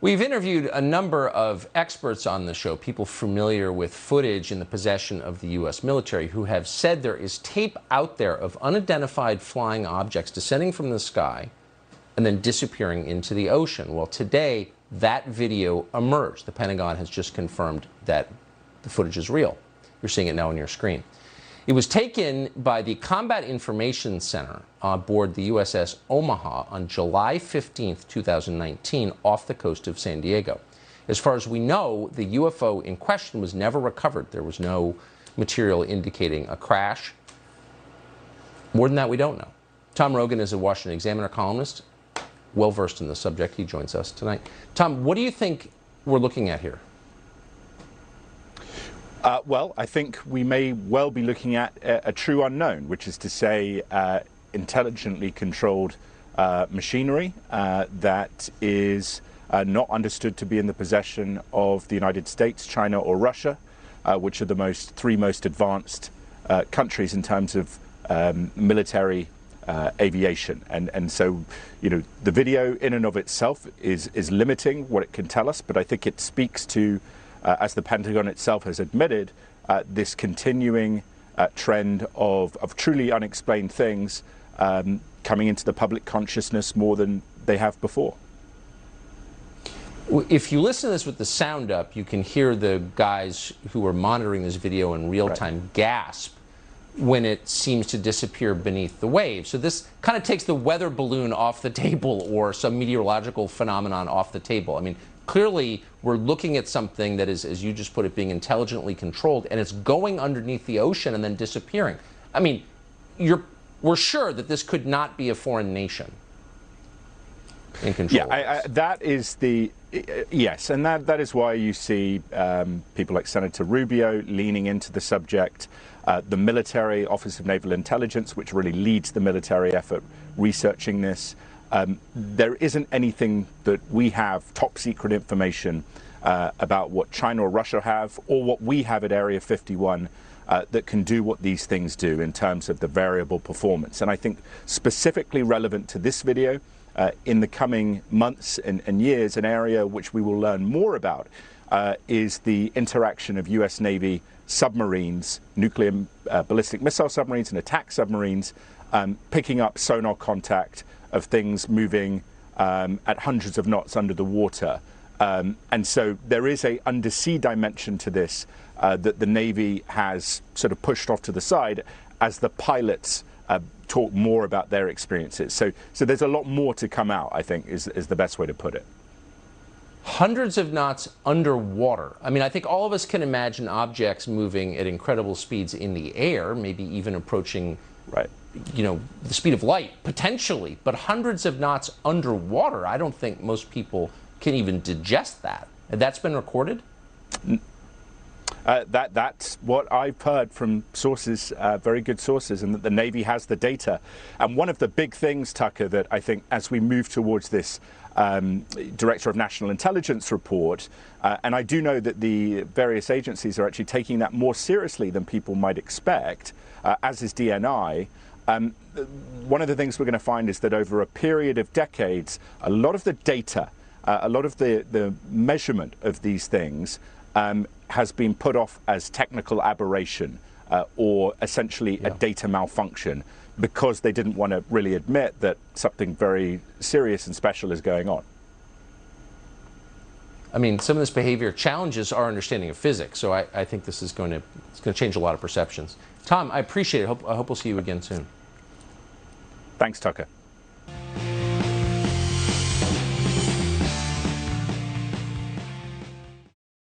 We've interviewed a number of experts on the show, people familiar with footage in the possession of the U.S. military, who have said there is tape out there of unidentified flying objects descending from the sky and then disappearing into the ocean. Well, today, that video emerged. The Pentagon has just confirmed that the footage is real. You're seeing it now on your screen. It was taken by the Combat Information Center on board the USS Omaha on July 15, 2019, off the coast of San Diego. As far as we know, the UFO in question was never recovered. There was no material indicating a crash. More than that, we don't know. Tom Rogan is a Washington Examiner columnist, well-versed in the subject. He joins us tonight. Tom, what do you think we're looking at here? Well, I think we may well be looking at a true unknown, which is to say intelligently controlled machinery that is not understood to be in the possession of the United States, China, or Russia, which are the three most advanced countries in terms of military aviation. And so, you know, the video in and of itself is limiting what it can tell us, but I think it speaks to, as the Pentagon itself has admitted, this continuing trend of truly unexplained things coming into the public consciousness more than they have before. If you listen to this with the sound up, you can hear the guys who are monitoring this video in real time gasp when it seems to disappear beneath the waves. So this kind of takes the weather balloon off the table or some meteorological phenomenon off the table. I mean, clearly, we're looking at something that is, as you just put it, being intelligently controlled, and it's going underneath the ocean and then disappearing. I mean, we're sure that this could not be a foreign nation in control. Yeah, that is the yes, and that is why you see people like Senator Rubio leaning into the subject. The military Office of Naval Intelligence, which really leads the military effort researching this. There isn't anything that we have, top secret information, about what China or Russia have, or what we have at Area 51, that can do what these things do in terms of the variable performance. And I think specifically relevant to this video, in the coming months and years, an area which we will learn more about is the interaction of US Navy submarines, nuclear ballistic missile submarines and attack submarines, picking up sonar contact of things moving at hundreds of knots under the water. And so there is a undersea dimension to this that the Navy has sort of pushed off to the side as the pilots talk more about their experiences. So there's a lot more to come out, I think, is the best way to put it. Hundreds of knots underwater. I mean, I think all of us can imagine objects moving at incredible speeds in the air, maybe even approaching, you know, the speed of light, potentially, but hundreds of knots underwater, I don't think most people can even digest that. That's been recorded? That's what I've heard from sources, very good sources, and that the Navy has the data. And one of the big things, Tucker, that I think as we move towards this Director of National Intelligence report, and I do know that the various agencies are actually taking that more seriously than people might expect, as is DNI. One of the things we're going to find is that over a period of decades, a lot of the data, a lot of the measurement of these things has been put off as technical aberration or essentially a data malfunction, because they didn't want to really admit that something very serious and special is going on. I mean, some of this behavior challenges our understanding of physics, so I think this is going to change a lot of perceptions. Tom, I appreciate it. I hope we'll see you again soon. Thanks, Tucker.